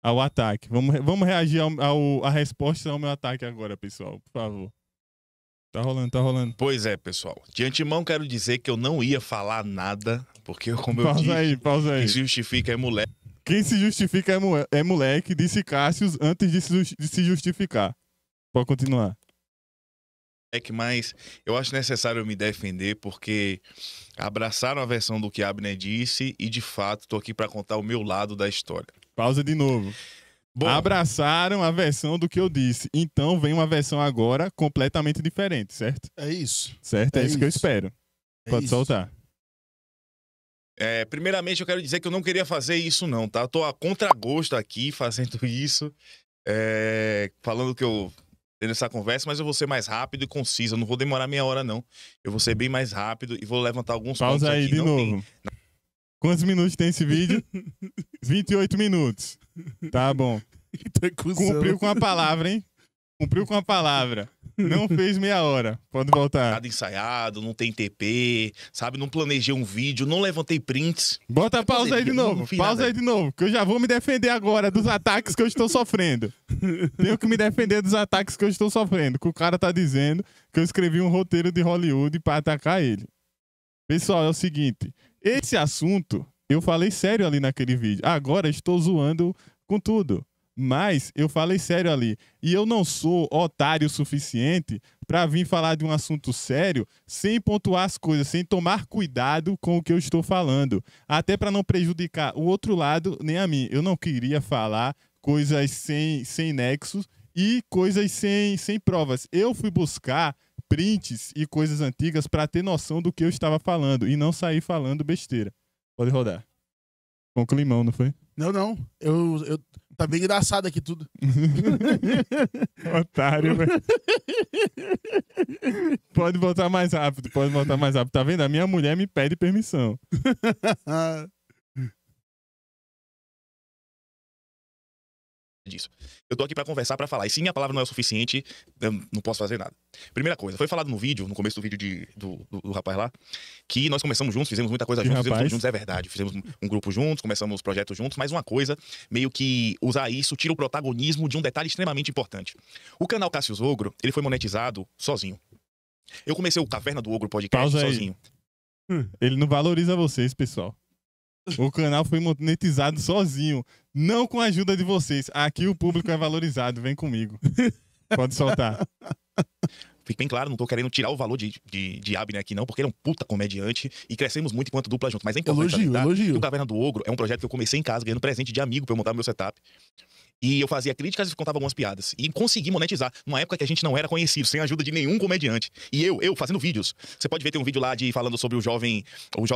ao ataque. Vamos reagir à resposta ao meu ataque agora, pessoal, por favor. Tá rolando, tá rolando. Pois é, pessoal. De antemão, quero dizer que eu não ia falar nada, porque, como eu disse, pausa aí. quem se justifica é moleque. Quem se justifica é moleque, disse Cássio antes de se justificar. Pode continuar. Mas eu acho necessário me defender, porque abraçaram a versão do que Abner disse e, de fato, tô aqui para contar o meu lado da história. Pausa de novo. Bom, abraçaram a versão do que eu disse. Então vem uma versão agora completamente diferente, certo? É isso. Certo? É isso que eu espero. Pode soltar. Primeiramente, eu quero dizer que eu não queria fazer isso, não, tá? Eu tô a contragosto aqui fazendo isso. Falando que eu tenho essa conversa, mas eu vou ser mais rápido e conciso. Eu não vou demorar meia hora, não. Eu vou ser bem mais rápido e vou levantar alguns pontos aí aqui. De novo. Quantos minutos tem esse vídeo? 28 minutos. Tá bom. Cumpriu com a palavra, hein? Cumpriu com a palavra. Não fez meia hora. Pode voltar. Nada ensaiado, não tem TP, sabe? Não planejei um vídeo, não levantei prints. Bota a pausa aí de novo. Pausa aí de novo, que eu já vou me defender agora dos ataques que eu estou sofrendo. Tenho que me defender dos ataques que eu estou sofrendo. Que o cara tá dizendo que eu escrevi um roteiro de Hollywood pra atacar ele. Pessoal, é o seguinte. Esse assunto, eu falei sério ali naquele vídeo. Agora estou zoando com tudo. Mas eu falei sério ali. E eu não sou otário o suficiente para vir falar de um assunto sério sem pontuar as coisas, sem tomar cuidado com o que eu estou falando. Até para não prejudicar o outro lado nem a mim. Eu não queria falar coisas sem nexos e coisas sem provas. Eu fui buscar prints e coisas antigas para ter noção do que eu estava falando e não sair falando besteira. Pode rodar. Com climão, não foi? Não. Tá bem engraçado aqui tudo. Otário, velho. Pode voltar mais rápido, Tá vendo? A minha mulher me pede permissão. Disso. Eu tô aqui pra conversar, pra falar. E se minha palavra não é o suficiente, eu não posso fazer nada. Primeira coisa, foi falado no vídeo, no começo do vídeo do rapaz lá, que nós começamos juntos, fizemos muita coisa juntos, fizemos tudo juntos, é verdade. Fizemos um grupo juntos, começamos projetos juntos, mas uma coisa, meio que usar isso tira o protagonismo de um detalhe extremamente importante. O canal Cássio Ogro, ele foi monetizado sozinho. Eu comecei o Caverna do Ogro podcast sozinho. Ele não valoriza vocês, pessoal. O canal foi monetizado sozinho, não com a ajuda de vocês. Aqui o público é valorizado, vem comigo. Pode soltar. Fique bem claro, não tô querendo tirar o valor de Abner aqui não, porque ele é um puta comediante e crescemos muito enquanto dupla junto. Mas é importante elogio. O Caverna do Ogro é um projeto que eu comecei em casa, ganhando presente de amigo pra eu montar meu setup. E eu fazia críticas e contava algumas piadas. E consegui monetizar numa época que a gente não era conhecido, sem a ajuda de nenhum comediante. E eu fazendo vídeos. Você pode ver, tem um vídeo lá falando sobre o jovem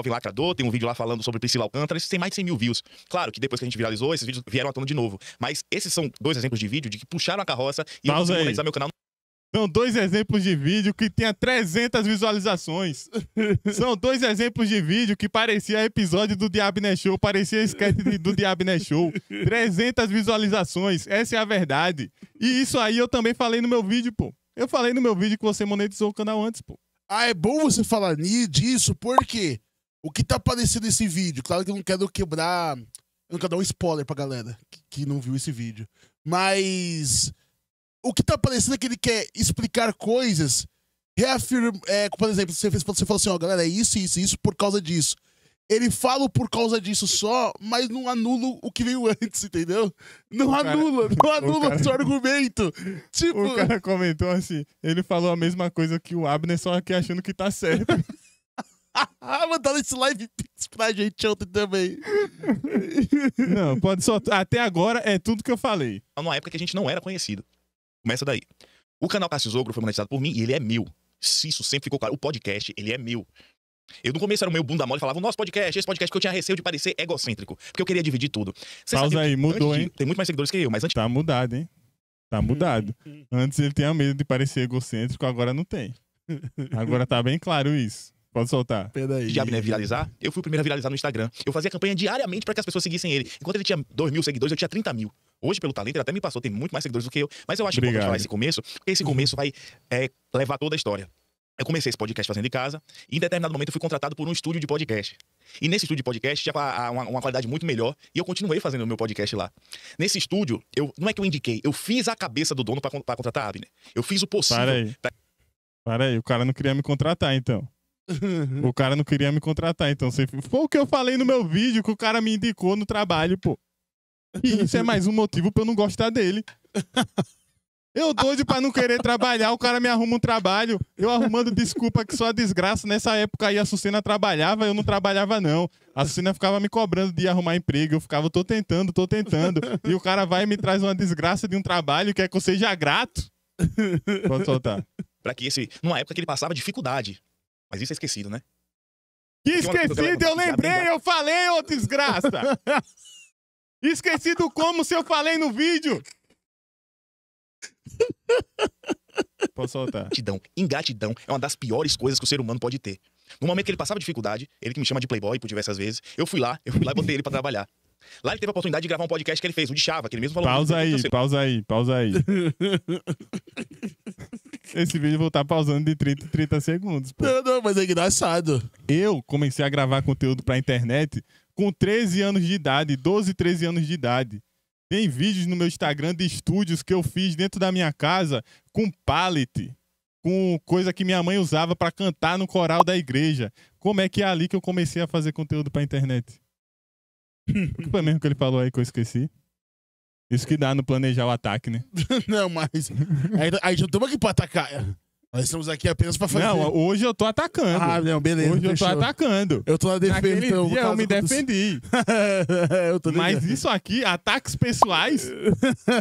lacrador, tem um vídeo lá falando sobre Priscila Alcântara, isso tem mais de 100 mil views. Claro que depois que a gente viralizou, esses vídeos vieram à tona de novo. Mas esses são 2 exemplos de vídeo de que puxaram a carroça e eu consegui monetizar meu canal. São 2 exemplos de vídeo que tinha 300 visualizações. São 2 exemplos de vídeo que parecia episódio do The Abner Show, parecia sketch do The Abner Show. 300 visualizações, essa é a verdade. E isso aí eu também falei no meu vídeo, pô. Eu falei no meu vídeo que você monetizou o canal antes, pô. É bom você falar disso, porque o que tá aparecendo nesse vídeo, claro que eu não quero quebrar, eu não quero dar um spoiler pra galera que não viu esse vídeo, mas o que tá aparecendo é que ele quer explicar coisas, reafirma, por exemplo, você falou assim, ó, galera, é isso por causa disso. Ele fala por causa disso só, mas não anula o que veio antes, entendeu? Não anula o seu argumento. Tipo... O cara comentou assim, ele falou a mesma coisa que o Abner, só que achando que tá certo. Mandaram esse live pix pra gente ontem também. Não, pode soltar. Até agora é tudo que eu falei. Numa época que a gente não era conhecido. Começa daí. O canal Cássio Ogro foi monetizado por mim e ele é meu. Isso sempre ficou claro. O podcast, ele é meu. Eu no começo era o meu bunda mole, falava, nosso podcast, esse podcast, que eu tinha receio de parecer egocêntrico. Porque eu queria dividir tudo. Pausa aí, mudou, hein? Tem muito mais seguidores que eu, mas antes... Tá mudado, hein? Tá mudado. Antes ele tinha medo de parecer egocêntrico, agora não tem. Agora tá bem claro isso. Pode soltar. Antes de Abner viralizar, eu fui o primeiro a viralizar no Instagram. Eu fazia campanha diariamente para que as pessoas seguissem ele. Enquanto ele tinha 2 mil seguidores, eu tinha 30 mil. Hoje, pelo talento, ele até me passou, tem muito mais seguidores do que eu. Mas eu acho importante falar esse começo, porque esse começo vai levar toda a história. Eu comecei esse podcast fazendo em casa e em determinado momento eu fui contratado por um estúdio de podcast. E nesse estúdio de podcast tinha uma qualidade muito melhor e eu continuei fazendo o meu podcast lá. Nesse estúdio, não é que eu indiquei, eu fiz a cabeça do dono pra contratar a Abner. Eu fiz o possível. Para aí, o cara não queria me contratar, então. O cara não queria me contratar, então. Foi o que eu falei no meu vídeo que o cara me indicou no trabalho, pô. E isso é mais um motivo pra eu não gostar dele. Eu doido pra não querer trabalhar, o cara me arruma um trabalho. Eu arrumando desculpa que só desgraça. Nessa época aí a Sucena trabalhava, eu não trabalhava não. A Sucena ficava me cobrando de arrumar emprego. Eu ficava, tô tentando. E o cara vai e me traz uma desgraça de um trabalho, quer que eu seja grato. Pode soltar. Pra que numa época que ele passava dificuldade. Mas isso é esquecido, né? Que esquecido, eu lembrei, eu falei, ô desgraça. Esquecido como se eu falei no vídeo. Posso soltar. Ingratidão é uma das piores coisas que o ser humano pode ter. No momento que ele passava dificuldade, ele que me chama de playboy por diversas vezes, eu fui lá e botei ele pra trabalhar. Lá ele teve a oportunidade de gravar um podcast que ele fez, o de Chava, que ele mesmo falou. Pausa aí. Esse vídeo eu vou estar pausando de 30 segundos. Pô. Não, mas é engraçado. Eu comecei a gravar conteúdo pra internet com 13 anos de idade, 12, 13 anos de idade. Tem vídeos no meu Instagram de estúdios que eu fiz dentro da minha casa com pallet, com coisa que minha mãe usava pra cantar no coral da igreja. Como é que é ali que eu comecei a fazer conteúdo pra internet? O que foi mesmo que ele falou aí que eu esqueci? Isso que dá no planejar o ataque, né? Não, mas a gente não estamos aqui pra atacar. Nós estamos aqui apenas pra fazer... Não, hoje eu tô atacando. Ah, não, beleza. Hoje eu tô atacando. Eu tô na defesa. Naquele dia eu me defendi. Mas isso aqui, ataques pessoais,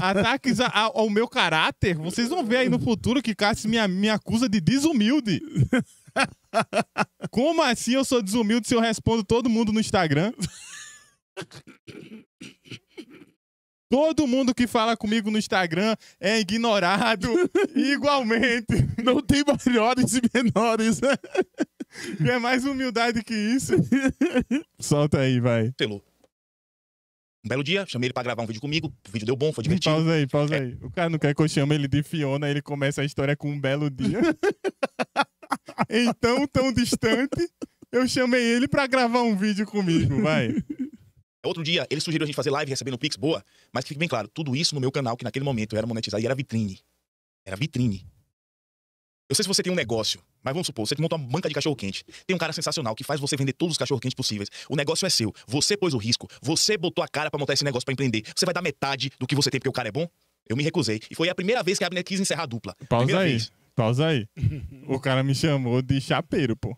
ataques ao meu caráter, vocês vão ver aí no futuro que Cássio me acusa de desumilde. Como assim eu sou desumilde se eu respondo todo mundo no Instagram? Todo mundo que fala comigo no Instagram é ignorado igualmente. Não tem maiores e menores. Quer mais humildade que isso? Solta aí, vai. Um belo dia, chamei ele pra gravar um vídeo comigo. O vídeo deu bom, foi divertido. Pausa aí. O cara não quer que eu chame ele de Fiona, ele começa a história com um belo dia. Então, tão distante, eu chamei ele pra gravar um vídeo comigo, vai. Outro dia, ele sugeriu a gente fazer live recebendo Pix, boa, mas que fique bem claro, tudo isso no meu canal, que naquele momento era monetizado e era vitrine. Era vitrine. Eu sei se você tem um negócio, mas vamos supor, você monta uma banca de cachorro-quente. Tem um cara sensacional que faz você vender todos os cachorro-quentes possíveis. O negócio é seu. Você pôs o risco. Você botou a cara pra montar esse negócio pra empreender. Você vai dar metade do que você tem porque o cara é bom? Eu me recusei. E foi a primeira vez que a Abner quis encerrar a dupla. Pausa aí. O cara me chamou de chapeiro, pô.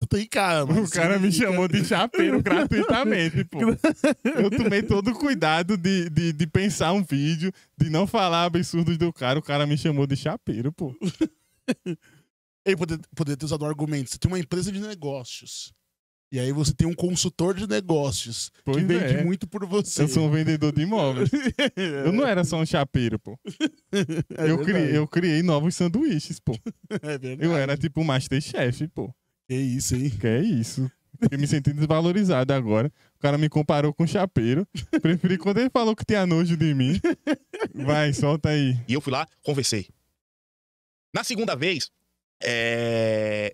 Tem cara, o cara me chamou de chapeiro gratuitamente, pô. Eu tomei todo o cuidado de pensar um vídeo, de não falar absurdos do cara. O cara me chamou de chapeiro, pô. Ele poderia ter usado um argumento. Você tem uma empresa de negócios. E aí você tem um consultor de negócios que vende muito por você. Eu sou um vendedor de imóveis. Eu não era só um chapeiro, pô. Eu criei novos sanduíches, pô. É verdade. Eu era tipo um Masterchef, pô. Que isso, hein? Que é isso. Fiquei me sentindo desvalorizado agora. O cara me comparou com o chapeiro. Preferi quando ele falou que tinha nojo de mim. Vai, solta aí. E eu fui lá, conversei. Na segunda vez...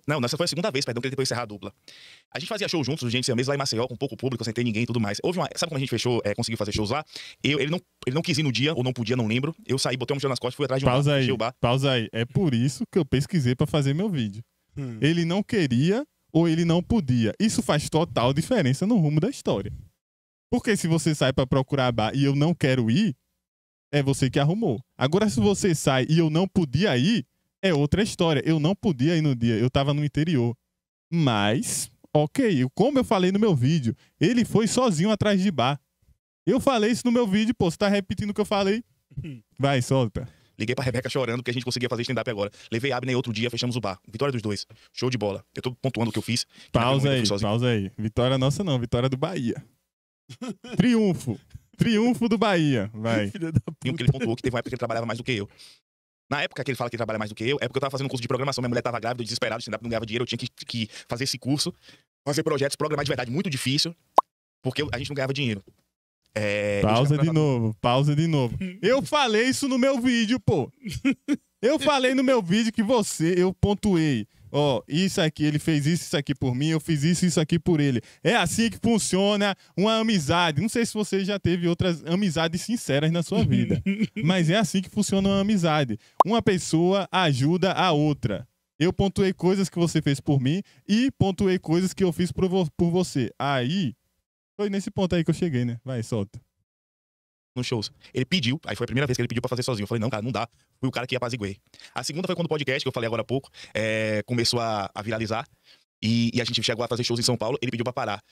Não, essa foi a segunda vez, perdão, que ele tentou encerrar a dupla. A gente fazia show juntos, gente, mesmo lá em Maceió, com pouco público, sem ter ninguém e tudo mais. Sabe como a gente fechou, conseguiu fazer shows lá? Ele não quis ir no dia, ou não podia, não lembro. Eu saí, botei uma mochila nas costas, fui atrás de um bar. Pausa aí. É por isso que eu pesquisei pra fazer meu vídeo. Ele não queria ou ele não podia. Isso faz total diferença no rumo da história. Porque se você sai pra procurar bar e eu não quero ir, é você que arrumou. Agora, se você sai e eu não podia ir, é outra história. Eu não podia ir no dia, eu tava no interior. Mas, ok, como eu falei no meu vídeo, ele foi sozinho atrás de bar. Eu falei isso no meu vídeo, pô, você tá repetindo o que eu falei? Vai, solta. Liguei pra Rebeca chorando porque a gente conseguia fazer stand-up agora. Levei a Abner outro dia, fechamos o bar. Vitória dos dois. Show de bola. Eu tô pontuando o que eu fiz. Pausa aí. Vitória nossa não, vitória do Bahia. Triunfo. Triunfo do Bahia. Vai. Tem um que ele pontuou que teve uma época que ele trabalhava mais do que eu. Na época que ele fala que ele trabalha mais do que eu, é porque eu tava fazendo um curso de programação. Minha mulher tava grávida, desesperada, stand-up não ganhava dinheiro. Eu tinha que fazer esse curso, fazer projetos, programar de verdade, muito difícil, porque a gente não ganhava dinheiro. Pausa de novo. Eu falei isso no meu vídeo, pô. Eu falei no meu vídeo que eu pontuei. ó, isso aqui, ele fez isso aqui por mim, eu fiz isso aqui por ele. É assim que funciona uma amizade. Não sei se você já teve outras amizades sinceras na sua vida, mas é assim que funciona uma amizade. Uma pessoa ajuda a outra. Eu pontuei coisas que você fez por mim e pontuei coisas que eu fiz por você. Aí, foi nesse ponto aí que eu cheguei, né? Vai, solta. Nos shows. Ele pediu, aí foi a primeira vez que ele pediu pra fazer sozinho. Eu falei, não, cara, não dá. Fui o cara que apaziguei. A segunda foi quando o podcast, que eu falei agora há pouco, começou a viralizar. E a gente chegou a fazer shows em São Paulo, ele pediu pra parar.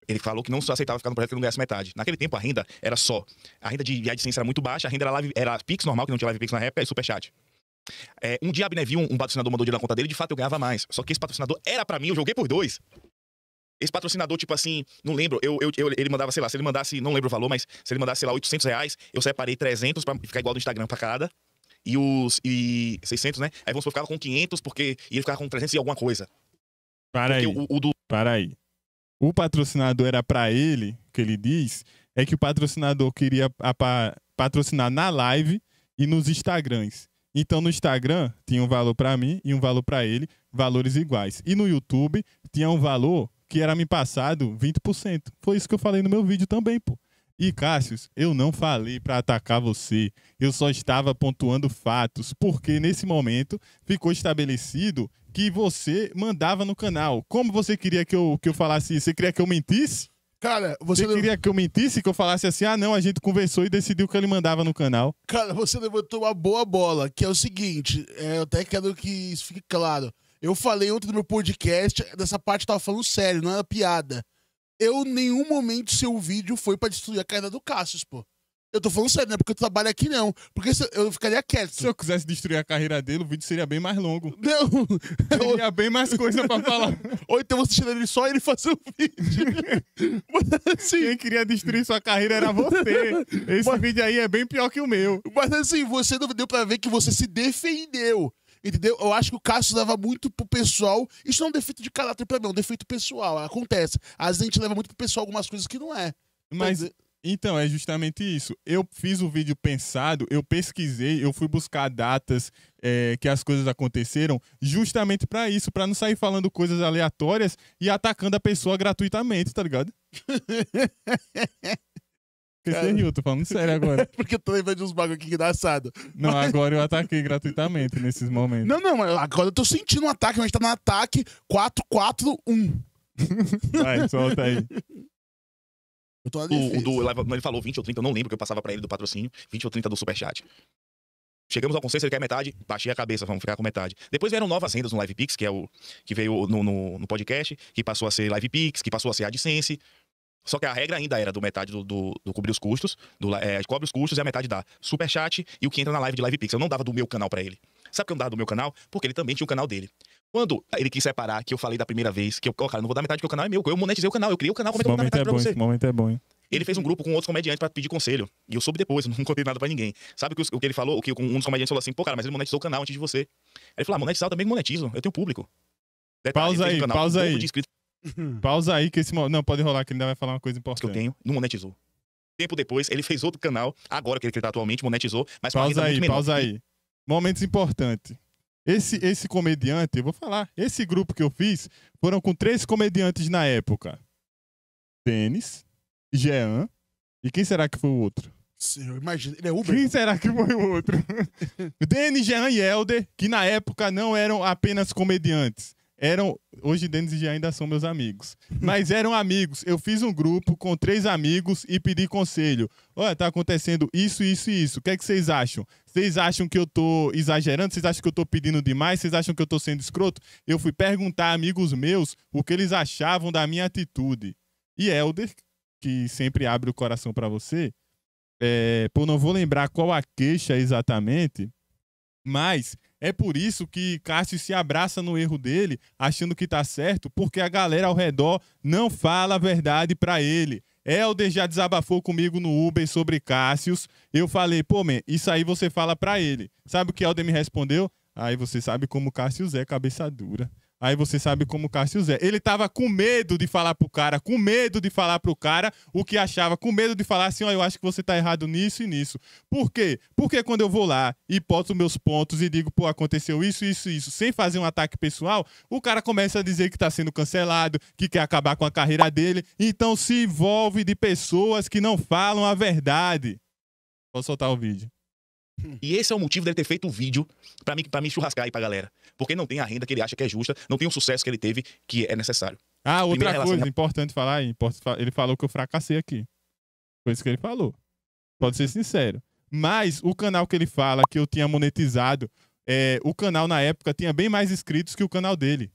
Ele falou que não só aceitava ficar no projeto que não ganhasse metade. Naquele tempo, a renda era só. A renda de AdSense era muito baixa, a renda era Pix normal, que não tinha Live Pix na época, e Superchat. Um dia a Abner viu um patrocinador mandou dinheiro na conta dele, de fato eu ganhava mais. Só que esse patrocinador era pra mim, eu joguei por 2. Esse patrocinador, tipo assim, não lembro, ele mandava, sei lá, se ele mandasse, não lembro o valor, mas se ele mandasse, sei lá, R$800, eu separei 300 pra ficar igual do Instagram pra cada. E 600, né? Aí vamos supor, ficava com 500, porque ele ficava com 300 e alguma coisa. Para aí, para aí. O patrocinador era pra ele, que ele diz, é que o patrocinador queria patrocinar na live e nos Instagrams. Então, no Instagram, tinha um valor pra mim e um valor pra ele, valores iguais. E no YouTube, tinha um valor que era me passado 20%. Foi isso que eu falei no meu vídeo também, pô. E, Cássius, eu não falei pra atacar você. Eu só estava pontuando fatos, porque nesse momento ficou estabelecido que você mandava no canal. Como você queria que eu falasse isso? Você queria que eu mentisse? Cara, você queria que eu mentisse, que eu falasse assim, ah, não, a gente conversou e decidiu que ele mandava no canal. Cara, você levantou uma boa bola, que é o seguinte, eu até quero que isso fique claro. Eu falei ontem no meu podcast, dessa parte eu tava falando sério, não era piada. Eu, em nenhum momento, seu vídeo foi pra destruir a carreira do Cássius, pô. Eu tô falando sério, não é porque eu trabalho aqui, não. Porque eu ficaria quieto. Se eu quisesse destruir a carreira dele, o vídeo seria bem mais longo. Não. Teria bem mais coisa pra falar. Ou então você tira ele só e ele fazer o vídeo. Mas, assim, quem queria destruir sua carreira era você. Esse vídeo aí é bem pior que o meu. Mas assim, você não deu pra ver que você se defendeu. Entendeu? Eu acho que o Cássio leva muito pro pessoal. Isso não é um defeito de caráter pra mim, é um defeito pessoal. Acontece. Às vezes a gente leva muito pro pessoal algumas coisas que não é. Mas... Então, é justamente isso. Eu fiz o vídeo pensado, eu pesquisei, eu fui buscar datas que as coisas aconteceram justamente pra isso, pra não sair falando coisas aleatórias e atacando a pessoa gratuitamente, tá ligado? Porque você riu, tô falando sério agora. Porque eu tô lembrando de uns bagulho aqui engraçado. Não, agora eu ataquei gratuitamente nesses momentos. Não, mas agora eu tô sentindo um ataque, mas a gente tá no ataque 4-4-1. Vai, solta aí. Eu tô ele falou 20 ou 30, eu não lembro que eu passava pra ele do patrocínio, 20 ou 30 do Superchat. Chegamos ao consenso, ele quer metade, baixei a cabeça, vamos ficar com metade. Depois vieram novas rendas no Live Pix, que é o que veio no podcast, que passou a ser Live Pix, que passou a ser AdSense. Só que a regra ainda era do metade do cobrir os custos, cobre os custos e a metade dá Superchat e o que entra na live de Live Pix. Eu não dava do meu canal pra ele. Sabe por que eu não dava do meu canal? Porque ele também tinha o canal dele. Quando ele quis separar, que eu falei da primeira vez, que eu, cara, não vou dar metade porque o canal é meu, eu monetizei o canal, eu criei o canal, como é que eu vou dar metade pra você? Esse momento é bom, hein? Ele fez um grupo com outros comediantes pra pedir conselho. E eu soube depois, eu não contei nada pra ninguém. Sabe o que ele falou? O que um dos comediantes falou assim, pô, cara, mas ele monetizou o canal antes de você. Aí ele falou, monetizar eu também monetizo, eu tenho público. Detalhe, pausa aí. Pausa aí, que esse... Não, pode rolar, que ele ainda vai falar uma coisa importante. Que eu tenho, não monetizou. Tempo depois, ele fez outro canal, agora que ele tá atualmente, monetizou, mas pausa aí. Momentos importantes. Esse comediante, eu vou falar, esse grupo que eu fiz, foram com 3 comediantes na época. Denis, Jean, e quem será que foi o outro? Senhor, imagina, ele é Uber? Quem será que foi o outro? Denis, Jean e Helder, que na época não eram apenas comediantes. Hoje Denis e Jean ainda são meus amigos. Mas eram amigos. Eu fiz um grupo com 3 amigos e pedi conselho. Olha, tá acontecendo isso, isso e isso. O que é que vocês acham? Vocês acham que eu tô exagerando? Vocês acham que eu tô pedindo demais? Vocês acham que eu tô sendo escroto? Eu fui perguntar a amigos meus o que eles achavam da minha atitude. E Helder, que sempre abre o coração pra você, não vou lembrar qual a queixa exatamente, mas é por isso que Cássio se abraça no erro dele, achando que tá certo, porque a galera ao redor não fala a verdade pra ele. Helder já desabafou comigo no Uber sobre Cássius. Eu falei, pô, man, isso aí você fala pra ele. Sabe o que Helder me respondeu? Aí você sabe como Cássius é cabeça dura. Aí você sabe como o Cássio é. Ele tava com medo de falar pro cara, com medo de falar pro cara o que achava, com medo de falar assim, ó, eu acho que você tá errado nisso e nisso. Por quê? Porque quando eu vou lá e boto meus pontos e digo, pô, aconteceu isso, isso, isso, sem fazer um ataque pessoal, o cara começa a dizer que tá sendo cancelado, que quer acabar com a carreira dele, então se envolve de pessoas que não falam a verdade. Vou soltar o vídeo. E esse é o motivo dele ter feito o vídeo pra me churrascar aí pra galera. Porque não tem a renda que ele acha que é justa, não tem o sucesso que ele teve que é necessário. Ah, outra Primeira coisa relação- importante falar, ele falou que eu fracassei aqui. Foi isso que ele falou. Pode ser sincero. Mas o canal que ele fala que eu tinha monetizado, o canal na época tinha bem mais inscritos que o canal dele.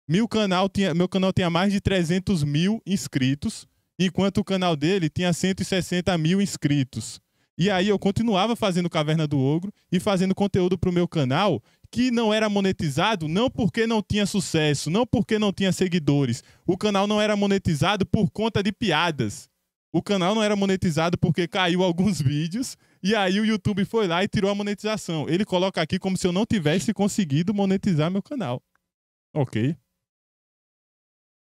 Meu canal tinha mais de 300 mil inscritos, enquanto o canal dele tinha 160 mil inscritos. E aí eu continuava fazendo Caverna do Ogro e fazendo conteúdo pro meu canal que não era monetizado, não porque não tinha sucesso, não porque não tinha seguidores. O canal não era monetizado por conta de piadas. O canal não era monetizado porque caiu alguns vídeos e aí o YouTube foi lá e tirou a monetização. Ele coloca aqui como se eu não tivesse conseguido monetizar meu canal. Ok.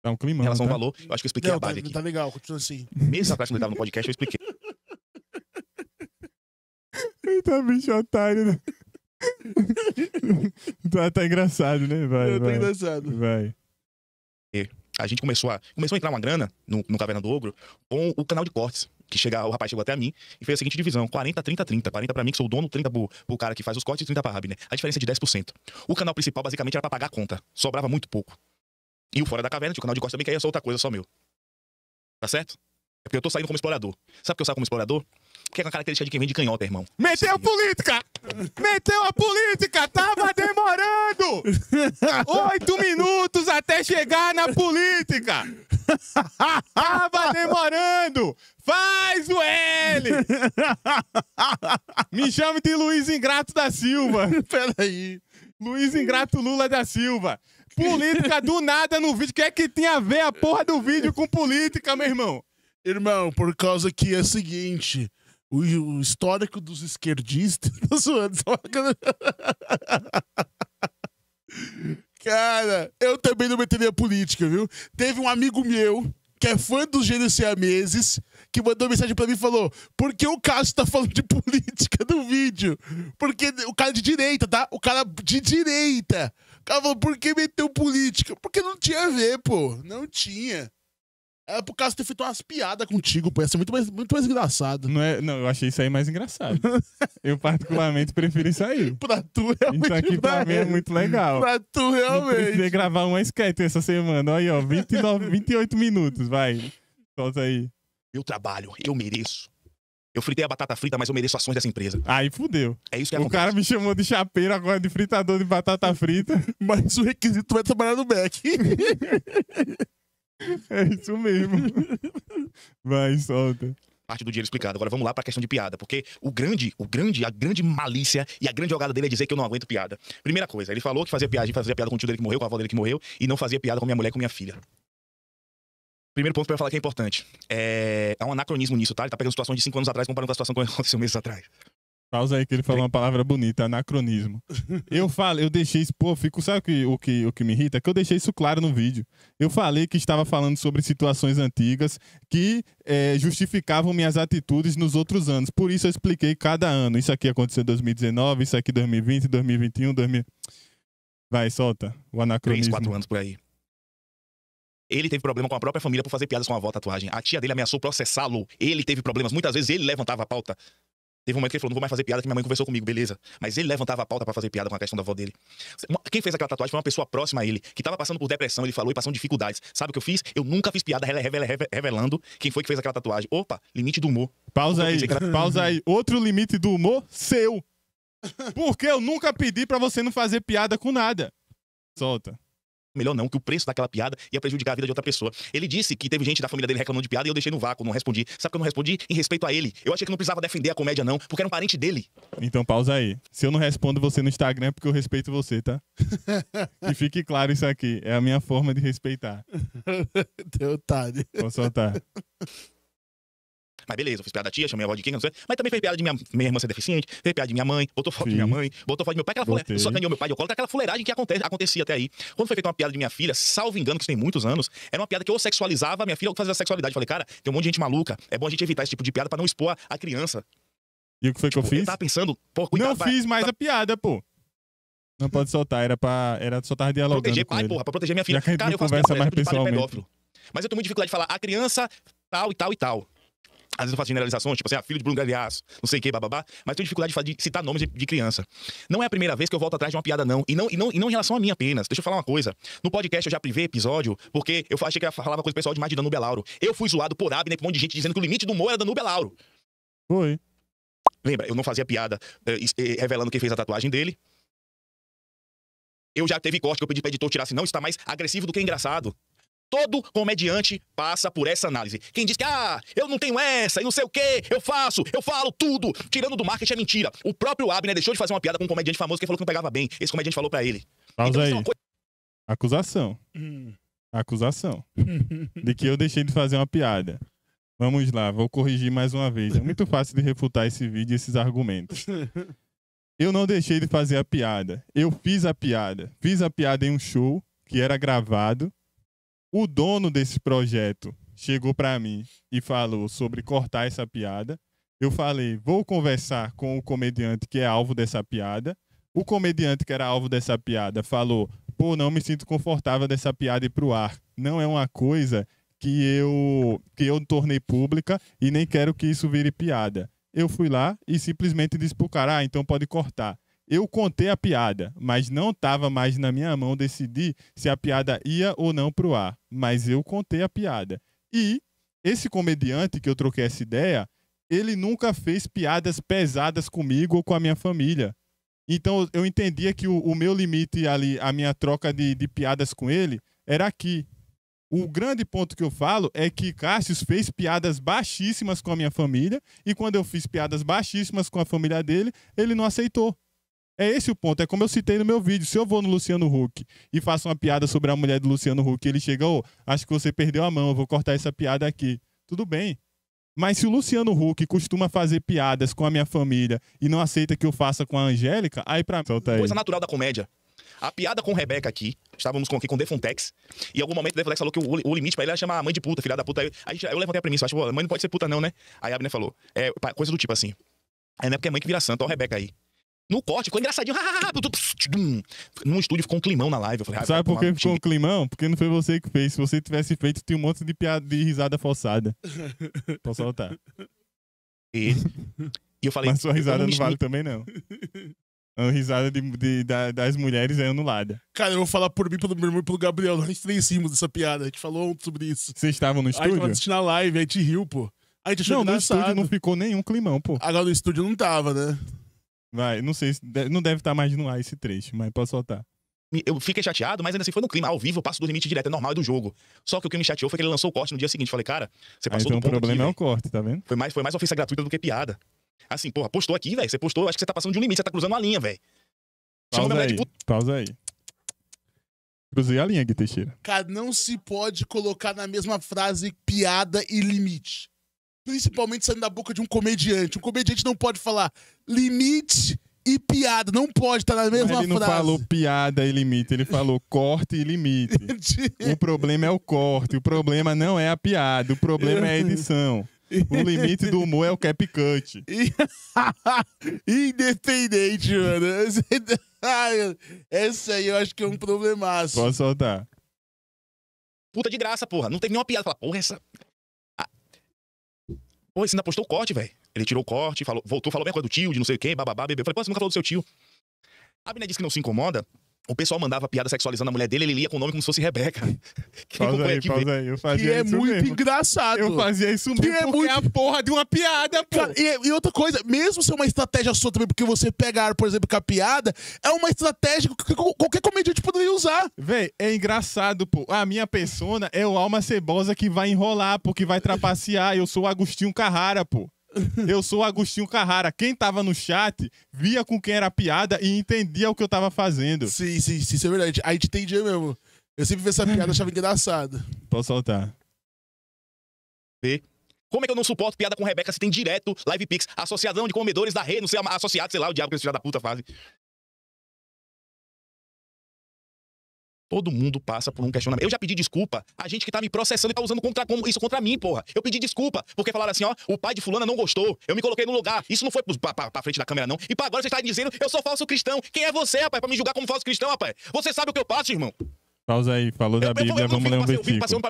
Tá um climão, Em relação tá? ao valor, eu acho que eu expliquei Não, a base aqui. tá legal, continua assim. Meses atrás, quando ele tava no podcast, eu expliquei. Eita, bicho otário, né? tá engraçado, né? Vai, Tá vai. engraçado. Vai. A gente começou a entrar uma grana no Caverna do Ogro com o canal de cortes. O rapaz chegou até a mim e fez a seguinte divisão: 40, 30, 30. 40 pra mim, que sou o dono, 30 pro cara que faz os cortes e 30 pra Rabi, né? A diferença é de 10%. O canal principal, basicamente, era pra pagar a conta. Sobrava muito pouco. E o Fora da Caverna, tinha o canal de cortes também, que aí é só outra coisa, só meu. Tá certo? É porque eu tô saindo como explorador. Sabe por que eu saio como explorador? Porque é uma característica de quem vende canhota, irmão. Meteu política! Meteu a política! Tava demorando! 8 minutos até chegar na política! Tava demorando! Faz o L! Me chame de Luiz Ingrato da Silva! Peraí. Luiz Ingrato Lula da Silva! Política do nada no vídeo. O que é que tem a ver a porra do vídeo com política, meu irmão? Irmão, por causa que é o seguinte, o histórico dos esquerdistas... Tô zoando, só... Cara, eu também não meteria política, viu? Teve um amigo meu, que é fã dos Gênios Siameses, que mandou mensagem pra mim e falou: por que o Cássio tá falando de política no vídeo? Porque o cara de direita, tá? O cara de direita. O cara falou: por que meteu política? Porque não tinha a ver, pô. Não tinha. Era pro Cássio ter feito umas piadas contigo, pô. Ia ser muito mais engraçado. Não, eu achei isso aí mais engraçado. Eu particularmente prefiro isso aí. Pra tu, realmente. Isso aqui pra mim é muito legal. Pra tu, Eu precisei realmente. gravar uma sketch essa semana. Olha aí, ó, 28 minutos, vai. Solta aí. Meu trabalho, eu mereço. Eu fritei a batata frita, mas eu mereço ações dessa empresa. Aí fudeu. É isso que O acontece. cara me chamou de chapeiro, agora de fritador de batata frita. Mas o requisito vai trabalhar no Mac. É isso mesmo. Vai, solta. Parte do dinheiro explicado. Agora vamos lá pra questão de piada. Porque a grande malícia e a grande jogada dele é dizer que eu não aguento piada. Primeira coisa, ele falou que fazia piada com o tio dele que morreu, com a avó dele que morreu, e não fazia piada com minha mulher e com minha filha. Primeiro ponto pra eu falar que é importante. Há um anacronismo nisso, tá? Ele tá pegando situações de 5 anos atrás comparando com a situação que aconteceu meses atrás. Pausa aí que ele falou uma palavra bonita, anacronismo. Eu deixei isso, pô, sabe o que me irrita? É que eu deixei isso claro no vídeo. Eu falei que estava falando sobre situações antigas que justificavam minhas atitudes nos outros anos. Por isso eu expliquei cada ano. Isso aqui aconteceu em 2019, isso aqui em 2020, 2021, 2000... Vai, solta o 3, anacronismo. 4 anos por aí. Ele teve problema com a própria família por fazer piadas com a avó tatuagem. A tia dele ameaçou processá-lo. Ele teve problemas. Muitas vezes ele levantava a pauta. Teve um momento que ele falou: não vou mais fazer piada, que minha mãe conversou comigo, beleza. Mas ele levantava a pauta pra fazer piada com a questão da avó dele. Quem fez aquela tatuagem foi uma pessoa próxima a ele, que tava passando por depressão, ele falou, e passando dificuldades. Sabe o que eu fiz? Eu nunca fiz piada revelando quem foi que fez aquela tatuagem. Opa, limite do humor. Pausa Eu aí, pensei que era- pausa aí. Outro limite do humor, seu. Porque eu nunca pedi pra você não fazer piada com nada. Solta. Melhor não, que o preço daquela piada ia prejudicar a vida de outra pessoa. Ele disse que teve gente da família dele reclamando de piada e eu deixei no vácuo, não respondi. Sabe que eu não respondi? Em respeito a ele. Eu achei que não precisava defender a comédia, não, porque era um parente dele. Então pausa aí. Se eu não respondo você no Instagram é porque eu respeito você, tá? Que fique claro isso aqui. É a minha forma de respeitar. Teu otário. Vou soltar. Mas beleza, eu fiz piada da tia, chamei a avó de quem, não sei. Mas também fez piada de minha irmã ser deficiente, fez piada de minha mãe, botou foto de minha mãe, botou foto de meu pai, aquela só ganhou meu pai de alcoólatra, aquela fuleiragem que acontecia até aí. Quando foi feita uma piada de minha filha, salvo engano, que isso tem muitos anos, era uma piada que eu sexualizava a minha filha ou fazia sexualidade. Falei, cara, tem um monte de gente maluca, é bom a gente evitar esse tipo de piada pra não expor a criança. E o que foi que eu fiz? Eu tava pensando, pô, cuidado. Não fiz mais a piada, pô. Não pode soltar, era só tava dialogando proteger com pai, ele. porra, pra proteger minha filha. Já que a gente Cara, não eu faço conversa piada, mais por exemplo, de pessoalmente. pedófilo. Mas eu tenho muita dificuldade de falar a criança tal e tal e tal. Às vezes eu faço generalizações, tipo assim, filho de Bruno Gagliasso, não sei o que, bababá, mas tenho dificuldade de citar nomes de criança. Não é a primeira vez que eu volto atrás de uma piada, não. E não em relação a mim apenas. Deixa eu falar uma coisa. No podcast eu já privei episódio, porque eu achei que eu falava coisa pessoal demais de Danúbio Lauro. Eu fui zoado por Abner, com um monte de gente dizendo que o limite do humor era Danúbio Lauro. Foi. Lembra, eu não fazia piada revelando quem fez a tatuagem dele. Eu já teve corte que eu pedi pra editor tirar, senão isso tá mais agressivo do que engraçado. Todo comediante passa por essa análise. Quem diz que, eu não tenho essa e não sei o quê, eu falo tudo, tirando do marketing é mentira. O próprio Abner deixou de fazer uma piada com um comediante famoso que falou que não pegava bem. Esse comediante falou pra ele. Pausa aí. Então, Acusação. Acusação. De que eu deixei de fazer uma piada. Vamos lá, vou corrigir mais uma vez. É muito fácil de refutar esse vídeo e esses argumentos. Eu não deixei de fazer a piada. Eu fiz a piada. Fiz a piada em um show que era gravado. O dono desse projeto chegou pra mim e falou sobre cortar essa piada. Eu falei, vou conversar com o comediante que é alvo dessa piada. O comediante que era alvo dessa piada falou, pô, não me sinto confortável dessa piada ir pro ar. Não é uma coisa que eu tornei pública e nem quero que isso vire piada. Eu fui lá e simplesmente disse pro cara, então pode cortar. Eu contei a piada, mas não estava mais na minha mão decidir se a piada ia ou não pro ar. Mas eu contei a piada. E esse comediante que eu troquei essa ideia, ele nunca fez piadas pesadas comigo ou com a minha família. Então eu entendia que o meu limite ali, a minha troca de piadas com ele, era aqui. O grande ponto que eu falo é que Cassius fez piadas baixíssimas com a minha família e quando eu fiz piadas baixíssimas com a família dele, ele não aceitou. É esse o ponto, é como eu citei no meu vídeo. Se eu vou no Luciano Huck e faço uma piada sobre a mulher do Luciano Huck, ele chega, acho que você perdeu a mão, eu vou cortar essa piada aqui. Tudo bem. Mas se o Luciano Huck costuma fazer piadas com a minha família e não aceita que eu faça com a Angélica, aí pra mim... Solta aí. Coisa natural da comédia. A piada com Rebeca aqui, estávamos aqui com Defontex, e em algum momento o Defontex falou que o limite pra ele era chamar a mãe de puta, filha da puta. Eu levantei a premissa, acho que a mãe não pode ser puta não, né? Aí a Abner falou, coisa do tipo assim, não é porque é mãe que vira santa, ó a Rebeca aí. No corte, ficou engraçadinho. No estúdio ficou um climão na live. Eu falei, sabe por que ficou um climão? Porque não foi você que fez. Se você tivesse feito, tinha um monte de piada de risada forçada. Posso soltar. E eu falei... Mas sua risada não vale também, não. A risada das mulheres é anulada. Cara, eu vou falar por mim, pelo meu irmão e pelo Gabriel. Nós três rimos dessa piada. A gente falou sobre isso. Vocês estavam no A estúdio? gente tava assistindo a live, a gente riu, pô. A gente achou não, no estúdio não ficou nenhum climão, pô. Agora no estúdio não tava, né? Vai, não sei, não deve estar mais no ar esse trecho, mas posso soltar. Eu fiquei chateado, mas ainda assim foi no clima. Ao vivo eu passo do limite direto, é normal, é do jogo. Só que o que me chateou foi que ele lançou o corte no dia seguinte. Falei, cara, você passou então do ponto o problema aqui, é o corte, tá vendo? Foi mais ofensa gratuita do que piada. Assim, porra, postou aqui, velho. Você postou, acho que você tá passando de um limite, você tá cruzando uma linha, velho. Pausa aí. Cruzei a linha aqui, Teixeira. Cara, não se pode colocar na mesma frase piada e limite. Principalmente saindo da boca de um comediante. Um comediante não pode falar limite e piada. Não pode estar na mesma frase. Ele não falou piada e limite, ele falou corte e limite. O problema é o corte, o problema não é a piada, o problema é a edição. O limite do humor é o cap cut. Independente, mano. Essa aí eu acho que é um problemaço. Pode soltar. Puta de graça, porra. Não teve nenhuma piada. Fala, porra, essa... Pô, esse ainda postou o corte, velho. Ele tirou o corte, voltou, falou bem a coisa do tio, de não sei o quê, bababá, bebê. Eu falei, pô, você nunca falou do seu tio. A Abner disse que não se incomoda. O pessoal mandava piada sexualizando a mulher dele, ele lia com o nome como se fosse Rebeca. Pausa aí. Eu fazia isso muito mesmo. Engraçado. Eu fazia isso mesmo porque é a porra de uma piada, pô. Cara, e outra coisa, mesmo ser uma estratégia sua também, porque você pegar, por exemplo, com a piada, é uma estratégia que qualquer comediante poderia usar. Véi, é engraçado, pô. A minha persona é o Alma Cebosa que vai enrolar, pô, que vai trapacear. Eu sou o Agostinho Carrara, pô. Eu sou o Agostinho Carrara. Quem tava no chat via com quem era a piada e entendia o que eu tava fazendo. Sim, isso é verdade. A gente entendia mesmo. Eu sempre vi essa piada, achava engraçado. Posso soltar. Como é que eu não suporto piada com Rebeca se tem direto Live Pix, Associação de Comedores da Rede, não sei, associado, sei lá, o diabo que eles filha da puta fazem. Todo mundo passa por um questionamento. Eu já pedi desculpa a gente que tá me processando e tá usando isso contra mim, porra. Eu pedi desculpa, porque falaram assim, ó, o pai de fulana não gostou, eu me coloquei no lugar. Isso não foi pra frente da câmera, não. E pra agora você tá dizendo, eu sou falso cristão. Quem é você, rapaz, pra me julgar como falso cristão, rapaz? Você sabe o que eu passo, irmão? Pausa aí, falou da Bíblia, vamos ler um versículo.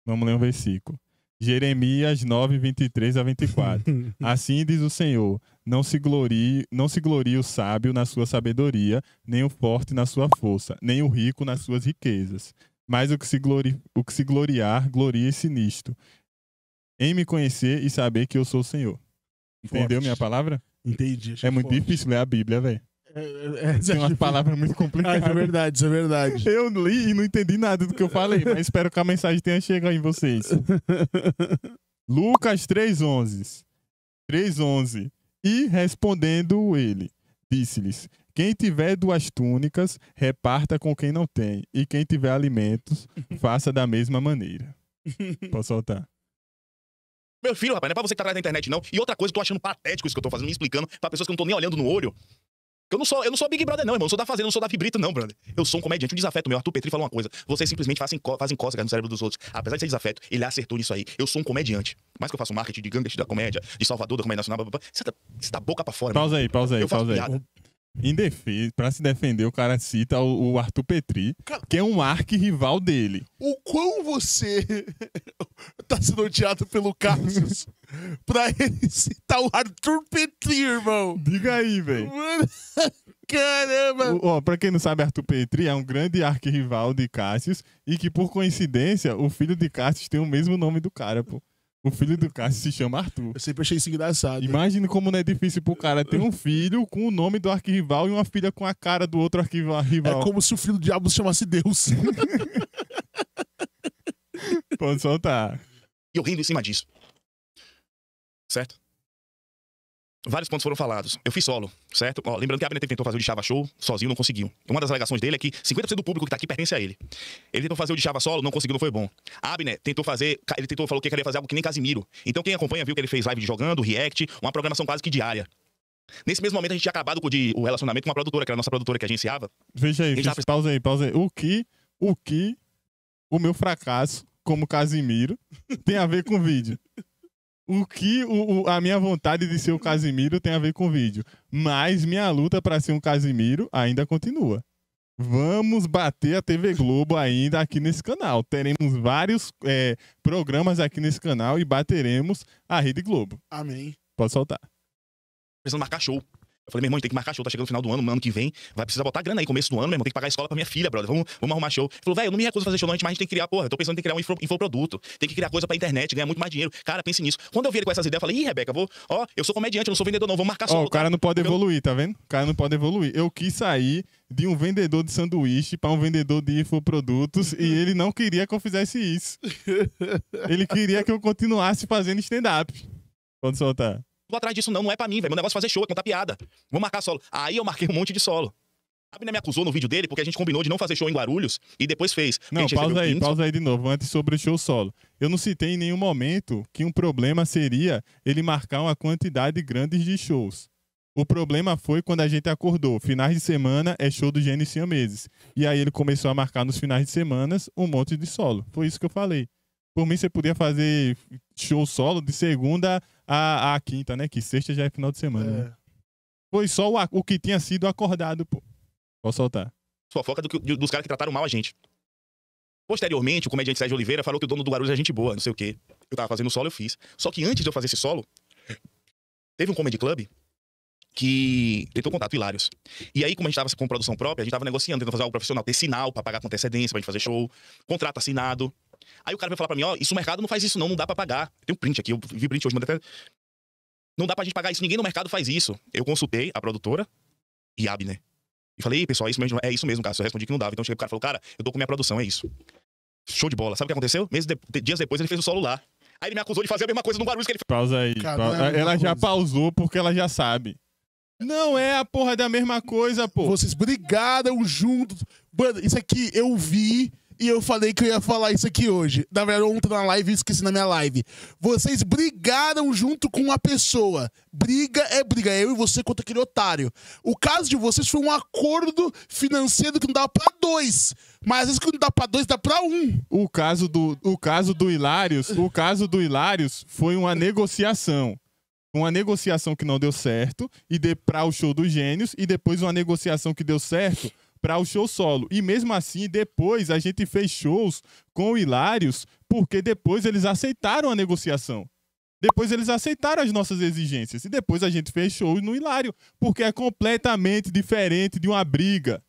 Vamos ler um versículo. Jeremias 9, 23 a 24. Assim diz o Senhor, não se glorie o sábio na sua sabedoria, nem o forte na sua força, nem o rico nas suas riquezas. Mas o que se gloriar, glorie-se nisto, em me conhecer e saber que eu sou o Senhor. Entendeu minha palavra? Entendi. É muito difícil ler a Bíblia, velho. Tem umas palavras muito complicadas. Isso é verdade, isso é verdade. Eu li e não entendi nada do que eu falei, mas espero que a mensagem tenha chegado em vocês. Lucas 3:11. E respondendo ele, disse-lhes, quem tiver 2 túnicas, reparta com quem não tem, e quem tiver alimentos, faça da mesma maneira. Posso soltar? Meu filho, rapaz, não é pra você que tá atrás da internet, não. E outra coisa, eu tô achando patético isso que eu tô fazendo, me explicando pra pessoas que eu não tô nem olhando no olho. Eu não sou Big Brother, não, irmão. Eu sou da Fazenda, eu não sou da Vibrito, não, brother. Eu sou um comediante, um desafeto meu. Arthur Petri falou uma coisa. Vocês simplesmente fazem cócegas no cérebro dos outros. Apesar de ser desafeto, ele acertou nisso aí. Eu sou um comediante. Mais que eu faço marketing de gangue da comédia, de Salvador, da comédia nacional, você tá boca pra fora. Pausa aí. Em defesa, pra se defender, o cara cita o Arthur Petri, que é um arqui-rival dele. O quão você tá sendo odiado pelo Cassius pra ele citar o Arthur Petri, irmão? Diga aí, velho. Caramba! Ó, pra quem não sabe, Arthur Petri é um grande arqui-rival de Cassius e que, por coincidência, o filho de Cassius tem o mesmo nome do cara, pô. O filho do Cassius se chama Arthur. Eu sempre achei isso engraçado. Imagina como não é difícil pro cara ter um filho com o nome do arquirrival e uma filha com a cara do outro arquirrival. É como se o filho do diabo se chamasse Deus. Pode soltar. E eu rindo em cima disso. Certo? Vários pontos foram falados. Eu fiz solo, certo? Ó, lembrando que a Abner tentou fazer o de Chava Show sozinho, não conseguiu. Uma das alegações dele é que 50% do público que tá aqui pertence a ele. Ele tentou fazer o de Chava solo, não conseguiu, não foi bom. A Abner falou que queria fazer algo que nem Casimiro. Então quem acompanha viu que ele fez live de jogando, react, uma programação quase que diária. Nesse mesmo momento a gente tinha acabado com o relacionamento com uma produtora, que era a nossa produtora que agenciava. Veja aí, pausa aí. O meu fracasso como Casimiro tem a ver com o vídeo? O que a minha vontade de ser o Casimiro tem a ver com o vídeo. Mas minha luta para ser um Casimiro ainda continua. Vamos bater a TV Globo ainda aqui nesse canal. Teremos vários programas aqui nesse canal e bateremos a Rede Globo. Amém. Pode soltar. Precisando marcar show. Eu falei, meu irmão, tem que marcar show, tá chegando no final do ano que vem, vai precisar botar grana aí, começo do ano, meu irmão, tem que pagar a escola pra minha filha, brother, vamos arrumar show. Ele falou, velho, eu não me recuso a fazer show não, mas a gente tem que criar, porra, eu tô pensando em criar um infoproduto, tem que criar coisa pra internet, ganhar muito mais dinheiro. Cara, pense nisso. Quando eu vi ele com essas ideias, eu falei, ih, Rebeca, eu sou comediante, eu não sou vendedor não, vou marcar solo. O cara não pode evoluir, tá vendo? O cara não pode evoluir. Eu quis sair de um vendedor de sanduíche pra um vendedor de infoprodutos e ele não queria que eu fizesse isso. Ele queria que eu continuasse fazendo stand-up. Pode soltar. Vou atrás disso não é pra mim, velho. Meu negócio é fazer show, é contar piada. Vou marcar solo. Aí eu marquei um monte de solo. A Abner me acusou no vídeo dele porque a gente combinou de não fazer show em Guarulhos e depois fez. Não, pausa aí de novo, antes sobre o show solo. Eu não citei em nenhum momento que um problema seria ele marcar uma quantidade grande de shows. O problema foi quando a gente acordou. Finais de semana é show do Gênio Siameses. E aí ele começou a marcar nos finais de semana um monte de solo. Foi isso que eu falei. Por mim, você podia fazer show solo de segunda a quinta, né? Que sexta já é final de semana. Né? Foi só o que tinha sido acordado, pô. Pode soltar. Fofoca dos caras que trataram mal a gente. Posteriormente, o comediante Sérgio Oliveira falou que o dono do Guarulhos é gente boa, não sei o quê. Eu tava fazendo solo, eu fiz. Só que antes de eu fazer esse solo, teve um comedy club que tentou contato, Hilários. E aí, como a gente tava com produção própria, a gente tava negociando, tentando fazer algo profissional, ter sinal pra pagar com antecedência, pra gente fazer show, contrato assinado. Aí o cara vai falar pra mim, ó, isso o mercado não faz isso não dá pra pagar. Tem um print aqui, eu vi print hoje, mandei até... Não dá pra gente pagar isso, ninguém no mercado faz isso. Eu consultei a produtora e a Abner. E falei, pessoal, é isso mesmo, cara. Eu respondi que não dava. Então cheguei pro cara e falou, cara, eu tô com minha produção, é isso. Show de bola. Sabe o que aconteceu? Dias depois ele fez o solo lá. Aí ele me acusou de fazer a mesma coisa no Guarulhos que ele fez. Pausa aí. Ela já pausou porque ela já sabe. Não é a porra da mesma coisa, pô. Vocês brigaram juntos. Mano, isso aqui eu vi e eu falei que eu ia falar isso aqui hoje. Na verdade, ontem na live, eu esqueci na minha live. Vocês brigaram junto com uma pessoa. Briga é briga. É eu e você contra aquele otário. O caso de vocês foi um acordo financeiro que não dava pra 2. Mas às vezes quando dá pra 2, dá pra 1. O caso do Hilários foi uma negociação. Uma negociação que não deu certo e para o show dos Gênios, e depois uma negociação que deu certo para o show solo. E mesmo assim, depois a gente fez shows com o Hilários, porque depois eles aceitaram a negociação. Depois eles aceitaram as nossas exigências. E depois a gente fez shows no Hilário, porque é completamente diferente de uma briga.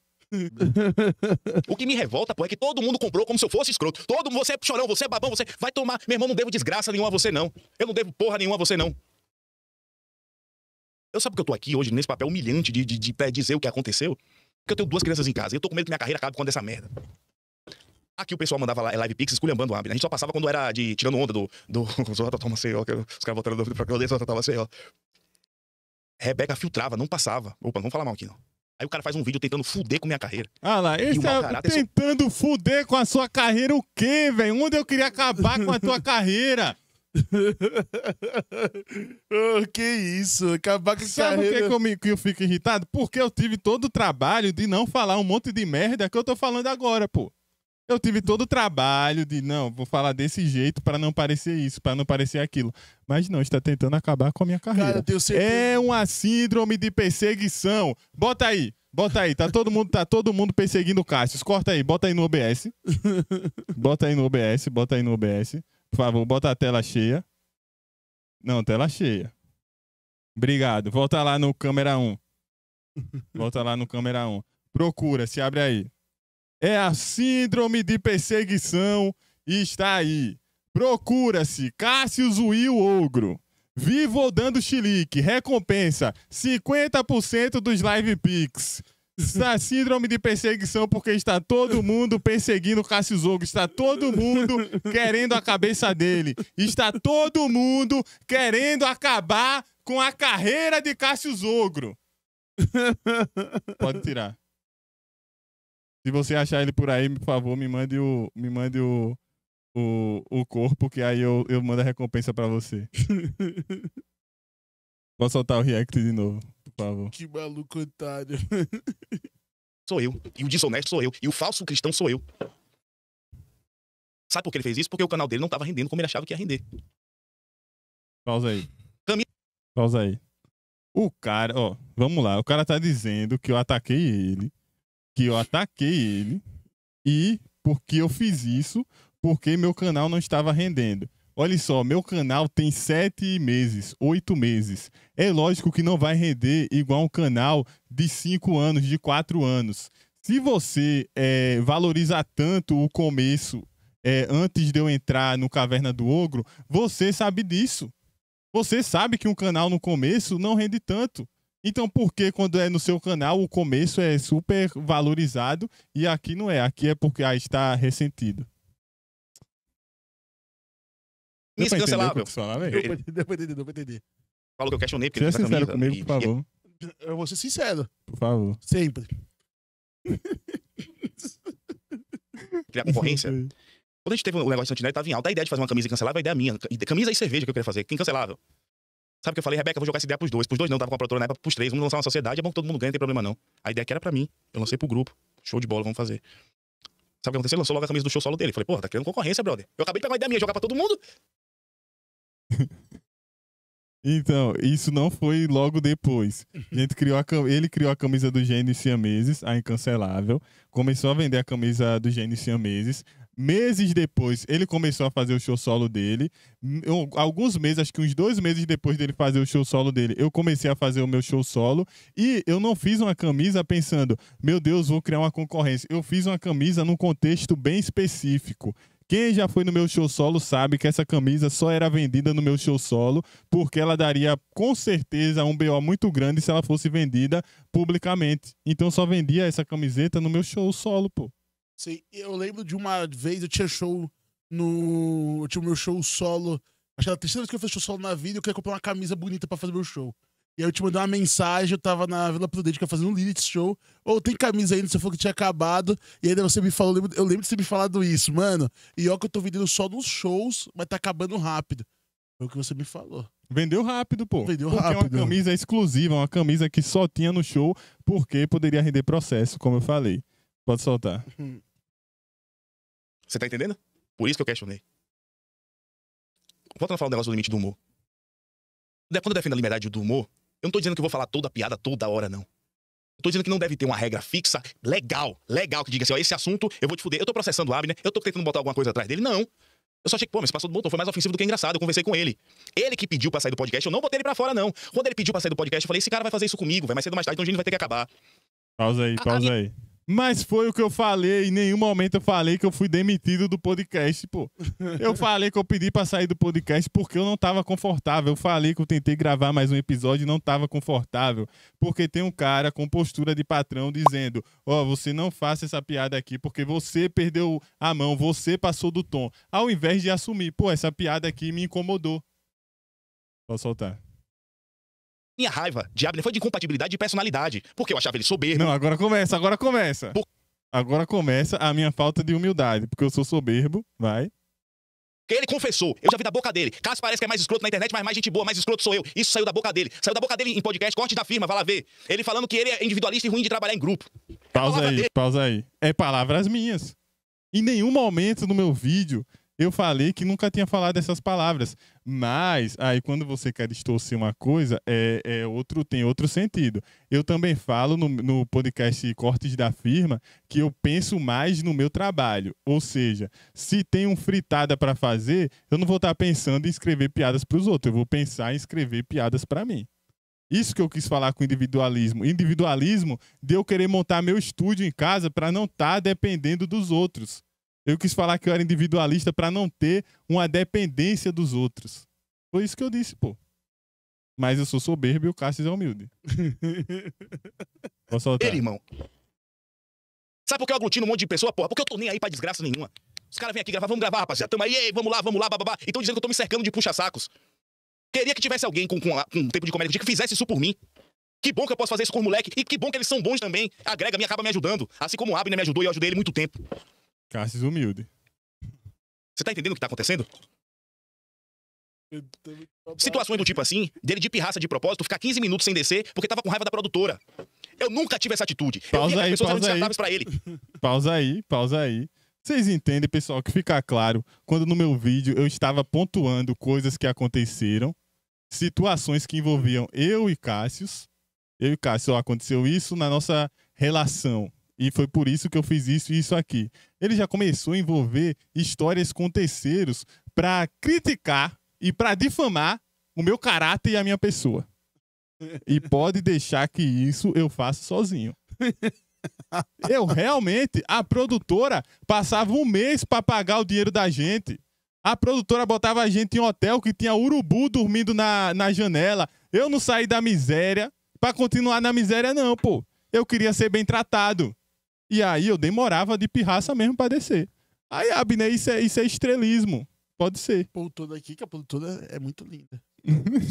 O que me revolta, pô, é que todo mundo comprou como se eu fosse escroto. Todo mundo, você é chorão, você é babão, você vai tomar. Meu irmão, não devo desgraça nenhuma a você, não. Eu não devo porra nenhuma a você, não. Eu sabe que eu tô aqui hoje nesse papel humilhante de dizer o que aconteceu? Porque eu tenho 2 crianças em casa e eu tô com medo que minha carreira acabe quando essa merda. Aqui o pessoal mandava live pix esculhambando o Abner. A gente só passava quando era tirando onda do toma Maceió, que os caras voltando pra Claudia, toma Maceió. Rebeca filtrava, não passava. Opa, não vamos falar mal aqui, não. Aí o cara faz um vídeo tentando fuder com minha carreira. Ah lá, esse é tentando fuder com a sua carreira o quê, velho? Onde eu queria acabar com a tua carreira? Oh, que isso, acabar com a carreira. Sabe por que eu fico irritado? Porque eu tive todo o trabalho de não falar um monte de merda que eu tô falando agora, pô. Eu tive todo o trabalho de, não, vou falar desse jeito pra não parecer isso, pra não parecer aquilo. Mas não, está tentando acabar com a minha carreira. Cara, eu tenho certeza. É uma síndrome de perseguição. Bota aí. Tá todo mundo perseguindo o Cássio. Corta aí, bota aí no OBS. Bota aí no OBS. Por favor, bota a tela cheia. Não, tela cheia. Obrigado. Volta lá no câmera 1. Procura, se abre aí. É a síndrome de perseguição e está aí. Procura-se Cássio Will Ogro. Vivo ou dando chilique. Recompensa 50% dos live pix. Está síndrome de perseguição porque está todo mundo perseguindo o Cássio Ogro. Está todo mundo querendo a cabeça dele. Está todo mundo querendo acabar com a carreira de Cássio Ogro. Pode tirar. Se você achar ele por aí, por favor, me mande o corpo, que aí eu mando a recompensa pra você. Vou soltar o react de novo, por favor. Que maluco otário. Sou eu. E o desonesto sou eu. E o falso cristão sou eu. Sabe por que ele fez isso? Porque o canal dele não tava rendendo como ele achava que ia render. Pausa aí. O cara, ó, vamos lá. O cara tá dizendo que eu ataquei ele. E porque eu fiz isso, porque meu canal não estava rendendo. Olha só, meu canal tem 7 meses, 8 meses. É lógico que não vai render igual um canal de 5 anos, de 4 anos. Se você valorizar tanto o começo, antes de eu entrar no Caverna do Ogro, você sabe disso. Você sabe que um canal no começo não rende tanto. Então, por que quando é no seu canal o começo é super valorizado e aqui não é? Aqui é porque aí está ressentido. Incancelável. Deu pra entender. Falo que eu questionei porque seja sincero comigo, por favor. Eu vou ser sincero. Por favor. Sempre. Criar concorrência. Quando a gente teve o negócio de Santinelli, tava em alta. A ideia de fazer uma camisa incancelável, a ideia minha. Camisa e cerveja que eu queria fazer. Que incancelável. Sabe o que eu falei? Rebeca, eu vou jogar essa ideia pros 2. Pros 2 não, tava com a produtora na época, pros 3. Vamos lançar uma sociedade, é bom que todo mundo ganha, não tem problema não. A ideia que era pra mim. Eu lancei pro grupo. Show de bola, vamos fazer. Sabe o que aconteceu? Ele lançou logo a camisa do show solo dele. Falei, porra, tá criando concorrência, brother. Eu acabei de pegar uma ideia minha, jogar pra todo mundo. Então, isso não foi logo depois. Ele criou a camisa do Gênio Siameses, a incancelável. Começou a vender a camisa do Gênio Siameses. Meses depois, ele começou a fazer o show solo dele. Alguns meses, acho que uns 2 meses depois dele fazer o show solo dele, eu comecei a fazer o meu show solo. E eu não fiz uma camisa pensando, meu Deus, vou criar uma concorrência. Eu fiz uma camisa num contexto bem específico. Quem já foi no meu show solo sabe que essa camisa só era vendida no meu show solo porque ela daria, com certeza, um BO muito grande se ela fosse vendida publicamente. Então só vendia essa camiseta no meu show solo, pô. Sim, eu lembro de uma vez, eu tinha show no... Eu tinha o meu show solo... Acho que era a terceira vez que eu fiz show solo na vida, eu queria comprar uma camisa bonita pra fazer meu show. E aí eu te mandei uma mensagem, eu tava na Vila Prudente, que ia fazer um Lilith Show. Ou tem camisa ainda, você falou que tinha acabado. E ainda você me falou, eu lembro de você me falado isso, mano. E ó que eu tô vendendo só nos shows, mas tá acabando rápido. Foi o que você me falou. Vendeu rápido, pô. Vendeu porque rápido. é uma camisa exclusiva, uma camisa que só tinha no show, porque poderia render processo, como eu falei. Pode soltar. Você tá entendendo? Por isso que eu questionei. Volta a falar um negócio do limite do humor. Quando eu defendo a liberdade do humor, eu não tô dizendo que eu vou falar toda a piada toda hora, não. Eu tô dizendo que não deve ter uma regra fixa, legal, que diga assim, ó, esse assunto eu vou te fuder. Eu tô processando o Abner, eu tô tentando botar alguma coisa atrás dele. Não. Eu só achei que, pô, mas passou do botão, foi mais ofensivo do que engraçado. Eu conversei com ele. Ele que pediu pra sair do podcast, eu não botei ele pra fora, não. Quando ele pediu pra sair do podcast, eu falei, esse cara vai fazer isso comigo, vai mais cedo ou mais tarde, então a gente vai ter que acabar. Pausa aí. Mas foi o que eu falei, em nenhum momento eu falei que eu fui demitido do podcast, pô. Eu falei que eu pedi pra sair do podcast porque eu não tava confortável. Eu falei que eu tentei gravar mais um episódio e não tava confortável. Porque tem um cara com postura de patrão dizendo, ó, você não faça essa piada aqui porque você perdeu a mão, você passou do tom. Ao invés de assumir, pô, essa piada aqui me incomodou. Pode soltar. Minha raiva de Abner foi de incompatibilidade de personalidade, porque eu achava ele soberbo. Não, agora começa. Agora começa a minha falta de humildade, porque eu sou soberbo, vai. Porque ele confessou, eu já vi da boca dele. Cássio parece que é mais escroto na internet, mas mais gente boa, mais escroto sou eu. Isso saiu da boca dele. Saiu da boca dele em podcast, corte da firma, vai lá ver. Ele falando que ele é individualista e ruim de trabalhar em grupo. Pausa aí. É palavras minhas. Em nenhum momento no meu vídeo eu falei que nunca tinha falado essas palavras. Mas, aí quando você quer distorcer uma coisa, tem outro sentido. Eu também falo no podcast Cortes da Firma que eu penso mais no meu trabalho. Ou seja, se tem um fritada para fazer, eu não vou estar pensando em escrever piadas para os outros. Eu vou pensar em escrever piadas para mim. Isso que eu quis falar com individualismo. Individualismo de eu querer montar meu estúdio em casa para não estar dependendo dos outros. Eu quis falar que eu era individualista para não ter uma dependência dos outros. Foi isso que eu disse, pô. Mas eu sou soberbo e o Cássio é humilde. Vou soltar. Ele, irmão. Sabe por que eu aglutino um monte de pessoa, porra? Porque eu tô nem aí pra desgraça nenhuma. Os caras vêm aqui gravar, vamos gravar, rapaziada. Tamo aí, ei, vamos lá, bababá. E tão dizendo que eu tô me cercando de puxa-sacos. Queria que tivesse alguém com um tempo de comédia que fizesse isso por mim. Que bom que eu posso fazer isso com o moleque. E que bom que eles são bons também. Agrega, acaba me ajudando. Assim como o Abner me ajudou e eu ajudei ele muito tempo. Cássio humilde. Você tá entendendo o que tá acontecendo? Situações do tipo assim, dele de pirraça de propósito, ficar 15 minutos sem descer porque tava com raiva da produtora. Eu nunca tive essa atitude. Pausa aí. Vocês entendem, pessoal, que fica claro quando no meu vídeo eu estava pontuando coisas que aconteceram, situações que envolviam eu e Cássio, aconteceu isso na nossa relação. E foi por isso que eu fiz isso e isso aqui. Ele já começou a envolver histórias com terceiros para criticar e para difamar o meu caráter e a minha pessoa. E pode deixar que isso eu faça sozinho. Eu realmente, a produtora passava um mês para pagar o dinheiro da gente. A produtora botava a gente em hotel que tinha urubu dormindo na janela. Eu não saí da miséria para continuar na miséria não, pô. Eu queria ser bem tratado. E aí eu demorava de pirraça mesmo pra descer. Aí, Abner, isso é estrelismo. Pode ser. Produtora aqui, que a produtora é muito linda.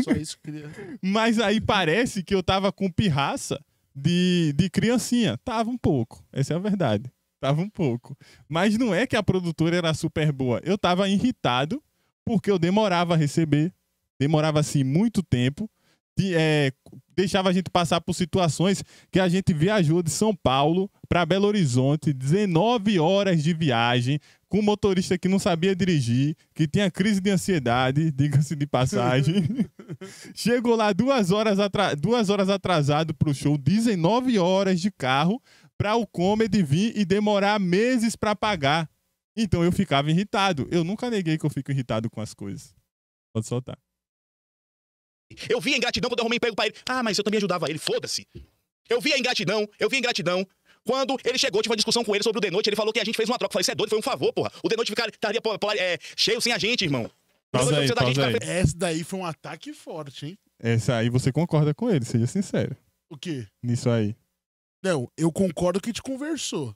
Só isso que eu queria. Mas aí parece que eu tava com pirraça de criancinha. Tava um pouco. Essa é a verdade. Tava um pouco. Mas não é que a produtora era super boa. Eu tava irritado porque eu demorava a receber. Demorava, assim, muito tempo. Deixava a gente passar por situações que a gente viajou de São Paulo para Belo Horizonte, 19 horas de viagem, com um motorista que não sabia dirigir, que tinha crise de ansiedade, diga-se de passagem. Chegou lá 2 horas atrasado pro show, 19 horas de carro, para o comedy vir e demorar meses para pagar. Então eu ficava irritado. Eu nunca neguei que eu fico irritado com as coisas. Pode soltar. Eu vi a ingratidão quando eu arrumei emprego pra ele. Ah, mas eu também ajudava ele, foda-se. Eu vi a ingratidão quando ele chegou, tive uma discussão com ele sobre o The Noite, ele falou que a gente fez uma troca. Eu falei, você é doido, foi um favor, porra. O The Noite estaria cheio sem a gente, irmão. Pausa aí. Essa daí foi um ataque forte, hein? Essa aí você concorda com ele, seja sincero. O quê? Nisso aí. Não, eu concordo que a gente conversou.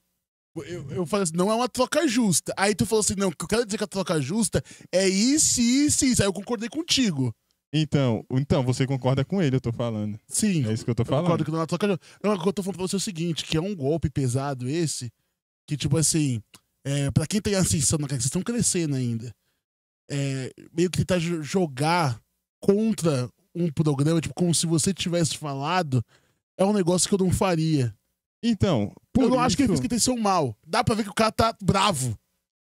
Eu falei assim, não é uma troca justa. Aí tu falou assim, não, o que eu quero dizer que a troca justa é isso. Aí eu concordei contigo. Então, você concorda com ele, eu tô falando. Sim. É isso que eu tô Eu falando. concordo que não, não, o que eu tô falando pra você é o seguinte, que é um golpe pesado esse, que tipo assim, pra quem tem ascensão, que vocês estão crescendo ainda, meio que tentar jogar contra um programa, tipo, como se você tivesse falado, é um negócio que eu não faria. Então, eu não acho que ele fez intenção mal. Dá pra ver que o cara tá bravo.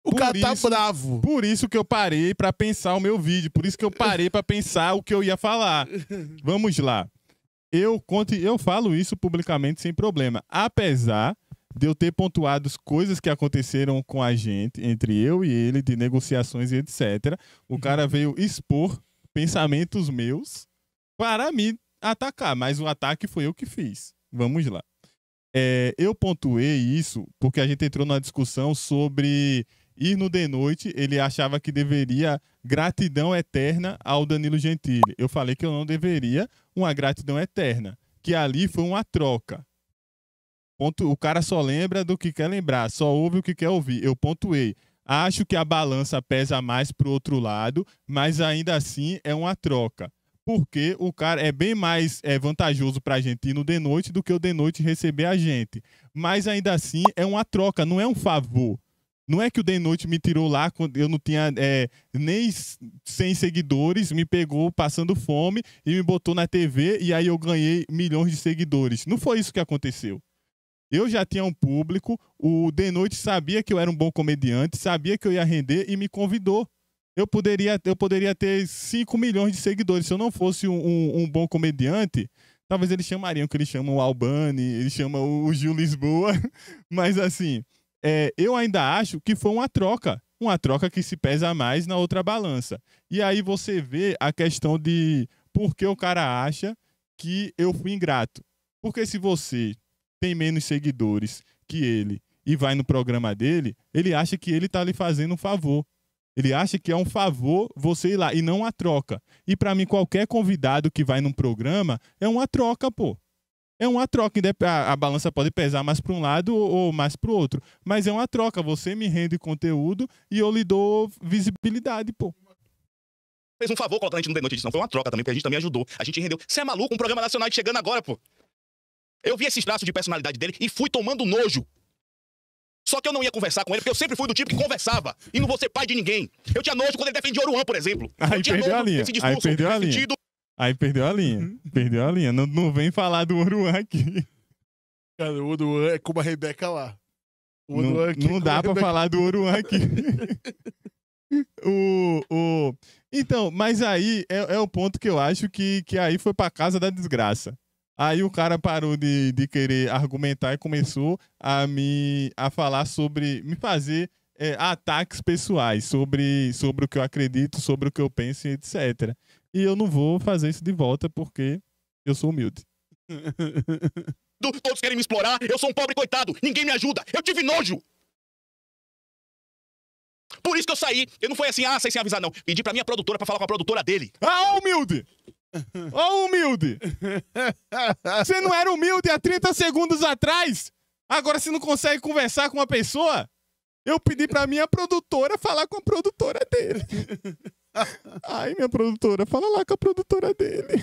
O cara tá bravo. Por isso que eu parei pra pensar o meu vídeo. Por isso que eu parei pra pensar o que eu ia falar. Vamos lá. Eu falo isso publicamente sem problema. Apesar de eu ter pontuado coisas que aconteceram com a gente, entre eu e ele, de negociações e etc. O cara veio expor pensamentos meus para me atacar. Mas o ataque foi eu que fiz. Vamos lá. Eu pontuei isso porque a gente entrou numa discussão sobre ir no de noite. Ele achava que deveria gratidão eterna ao Danilo Gentili. Eu falei que eu não deveria uma gratidão eterna, que ali foi uma troca. O cara só lembra do que quer lembrar, só ouve o que quer ouvir. Eu pontuei. Acho que a balança pesa mais pro outro lado, mas ainda assim é uma troca. Porque o cara é bem mais vantajoso pra gente ir no de noite do que o de noite receber a gente. Mas ainda assim é uma troca, não é um favor. Não é que o de noite me tirou lá quando eu não tinha nem 100 seguidores, me pegou passando fome e me botou na TV e aí eu ganhei milhões de seguidores. Não foi isso que aconteceu. Eu já tinha um público, o de noite sabia que eu era um bom comediante, sabia que eu ia render e me convidou. Eu poderia ter 5 milhões de seguidores. Se eu não fosse um bom comediante, talvez eles chamariam, que eles chamam o Albani, eles chamam o Gil Lisboa. Mas assim, eu ainda acho que foi uma troca que se pesa mais na outra balança. E aí você vê a questão de por que o cara acha que eu fui ingrato. Porque se você tem menos seguidores que ele e vai no programa dele, ele acha que ele tá lhe fazendo um favor. Ele acha que é um favor você ir lá e não uma troca. E pra mim, qualquer convidado que vai num programa é uma troca, pô. É uma troca. A balança pode pesar mais para um lado ou mais para o outro. Mas é uma troca. Você me rende conteúdo e eu lhe dou visibilidade, pô. Fez um favor colocando a gente no de noite. Não foi uma troca também, porque a gente também ajudou. A gente rendeu. Você é maluco? Um programa nacional chegando agora, pô. Eu vi esses traços de personalidade dele e fui tomando nojo. Só que eu não ia conversar com ele, porque eu sempre fui do tipo que conversava. E não vou ser pai de ninguém. Eu tinha nojo quando ele defendia Oruan, por exemplo. Aí perdeu a linha. Aí perdeu a linha. Aí perdeu a linha. Perdeu a linha. Não vem falar do Oruan aqui. Cara, o Oruan é como a Rebeca lá. Não dá pra falar do Oruan aqui. Então, mas aí é o ponto que eu acho que aí foi pra casa da desgraça. Aí o cara parou de querer argumentar e começou a falar sobre, me fazer ataques pessoais sobre o que eu acredito, sobre o que eu penso, etc. E eu não vou fazer isso de volta porque eu sou humilde. Todos querem me explorar, eu sou um pobre coitado, ninguém me ajuda, eu tive nojo. Por isso que eu saí, eu não fui assim, saí sem avisar não. Pedi pra minha produtora pra falar com a produtora dele. Ah, humilde! Ó, humilde! Você não era humilde há 30 segundos atrás? Agora você não consegue conversar com uma pessoa? Eu pedi pra minha produtora falar com a produtora dele. Ai, minha produtora, fala lá com a produtora dele.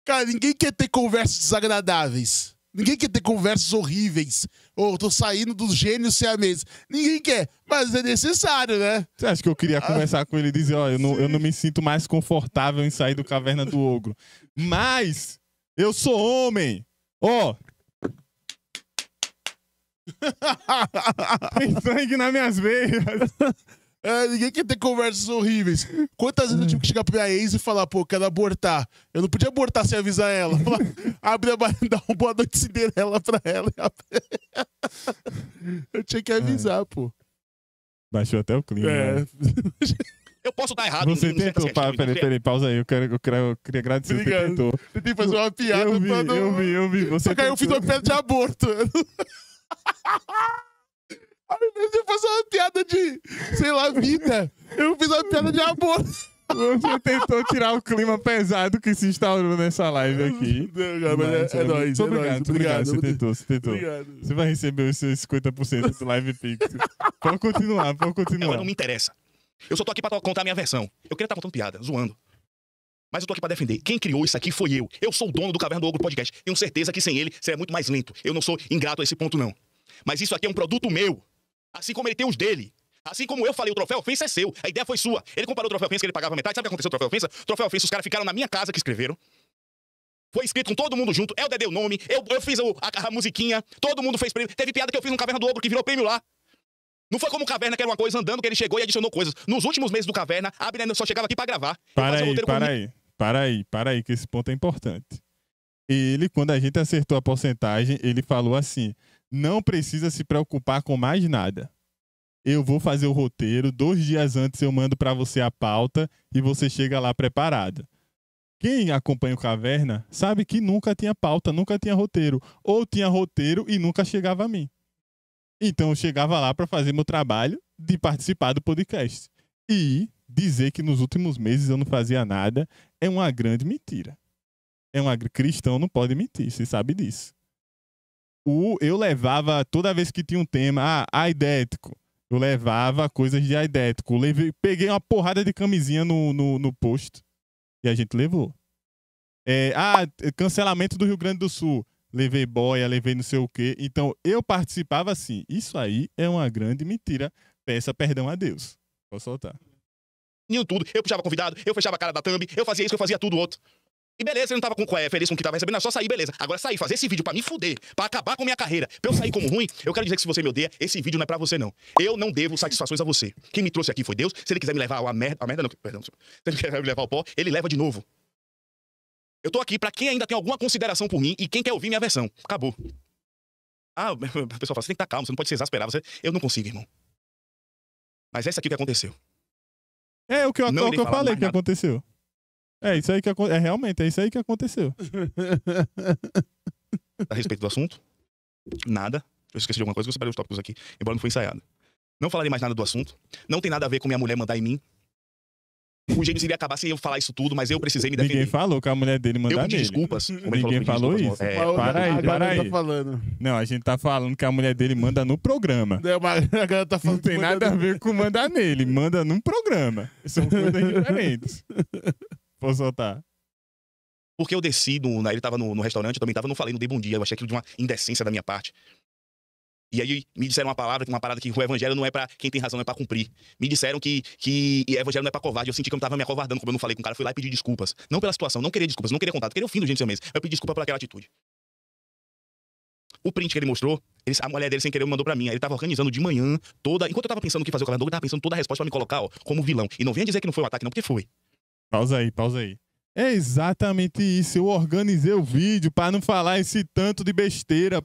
Cara, ninguém quer ter conversas desagradáveis. Ninguém quer ter conversas horríveis. Ou tô saindo dos gênios siameses. Ninguém quer, mas é necessário, né? Você acha que eu queria conversar com ele e dizer, ó, eu não me sinto mais confortável em sair do Caverna do Ogro. Mas eu sou homem. Ó. Tem sangue nas minhas veias. Ninguém quer ter conversas horríveis. Quantas vezes eu tive que chegar pra minha ex e falar, pô, eu quero abortar. Eu não podia abortar sem avisar ela. Falar, abre a barra e dá uma boa noite Cinderela pra ela. Eu tinha que avisar, pô. Baixou até o clima. Né? Eu posso dar errado. Você tentou, peraí, pausa aí. Eu queria agradecer. Obrigado. Você tentou. Tentei fazer uma piada. Eu vi. Você só que aí eu fiz uma piada de aborto. Ao invés de eu fazer uma piada de, sei lá, vida, eu fiz uma piada de amor. Você tentou tirar o clima pesado que se instaurou nessa live aqui. Não, mas é nóis. Obrigado. Você tentou. Obrigado. Você vai receber os seus 50% do Live Pix. Pode continuar. Não me interessa. Eu só tô aqui pra contar a minha versão. Eu queria estar contando piada, zoando. Mas eu tô aqui pra defender. Quem criou isso aqui foi eu. Eu sou o dono do Caverna do Ogro Podcast. Tenho certeza que sem ele, seria muito mais lento. Eu não sou ingrato a esse ponto, não. Mas isso aqui é um produto meu. Assim como ele tem os dele. Assim como eu falei, o Troféu Ofensa é seu. A ideia foi sua. Ele comparou o Troféu Ofensa que ele pagava metade. Sabe o que aconteceu com o Troféu Ofensa? O Troféu Ofensa, os caras ficaram na minha casa que escreveram. Foi escrito com todo mundo junto. Eu dei o nome. Eu fiz a musiquinha. Todo mundo fez prêmio. Teve piada que eu fiz no Caverna do Ogro que virou prêmio lá. Não foi como o Caverna, que era uma coisa andando, que ele chegou e adicionou coisas. Nos últimos meses do Caverna, a Abner só chegava aqui pra gravar. Para aí, que esse ponto é importante. Ele, quando a gente acertou a porcentagem, ele falou assim, não precisa se preocupar com mais nada. Eu vou fazer o roteiro, 2 dias antes eu mando pra você a pauta e você chega lá preparado. Quem acompanha o Caverna sabe que nunca tinha pauta, nunca tinha roteiro. Ou tinha roteiro e nunca chegava a mim. Então eu chegava lá para fazer meu trabalho de participar do podcast. E dizer que nos últimos meses eu não fazia nada é uma grande mentira. Cristão não pode mentir, você sabe disso. Eu levava, toda vez que tinha um tema, aidético, eu levava coisas de aidético. Peguei uma porrada de camisinha no posto e a gente levou. Cancelamento do Rio Grande do Sul. Levei boia, levei não sei o quê. Então, eu participava assim. Isso aí é uma grande mentira. Peça perdão a Deus. Vou soltar. Tudo. Eu puxava convidado, eu fechava a cara da thumb, eu fazia isso, eu fazia tudo outro. E beleza, eu não tava feliz com o que tava recebendo, é só sair, beleza. Agora sair, fazer esse vídeo pra me fuder, pra acabar com minha carreira, pra eu sair como ruim, eu quero dizer que se você me odeia, esse vídeo não é pra você, não. Eu não devo satisfações a você. Quem me trouxe aqui foi Deus. Se ele quiser me levar a merda não, perdão. Se ele quiser me levar ao pó, ele leva de novo. Eu tô aqui pra quem ainda tem alguma consideração por mim e quem quer ouvir minha versão. Acabou. O pessoal fala, você tem que estar calmo, você não pode se exasperar. Eu não consigo, irmão. Mas essa aqui que aconteceu. É o que eu falei que aconteceu. É isso aí que aconteceu. Realmente, é isso aí que aconteceu. A respeito do assunto, nada. Eu esqueci de alguma coisa que eu separei os tópicos aqui, embora não foi ensaiado. Não falarei mais nada do assunto. Não tem nada a ver com minha mulher mandar em mim. O James iria acabar sem eu falar isso tudo, mas eu precisei me defender. Ninguém falou que a mulher dele mandar nele. Eu pedi desculpas. Ninguém falou isso. Para aí. Tá falando. Não, a gente tá falando que a mulher dele manda no programa. A galera tá falando não tem nada a ver com mandar nele. Manda num programa. São coisas diferentes. Vou soltar. Porque eu desci, ele tava no restaurante, eu também tava, não falei, não dei bom dia. Eu achei aquilo de uma indecência da minha parte. E aí me disseram uma parada que o evangelho não é pra quem tem razão, não é pra cumprir. Me disseram que evangelho não é pra covarde. Eu senti que eu tava me acovardando, como eu não falei com o cara. Fui lá e pedi desculpas. Não pela situação, não queria desculpas, não queria contato, queria o fim do gente mesmo. Eu pedi desculpa por aquela atitude. O print que ele mostrou, a mulher dele sem querer me mandou pra mim. Aí ele tava organizando de manhã toda. Enquanto eu tava pensando o que fazer o Caverna do Ogro, eu tava pensando toda a resposta pra me colocar, como vilão. E não venha dizer que não foi um ataque, não, porque foi. Pausa aí. É exatamente isso. Eu organizei o vídeo pra não falar esse tanto de besteira.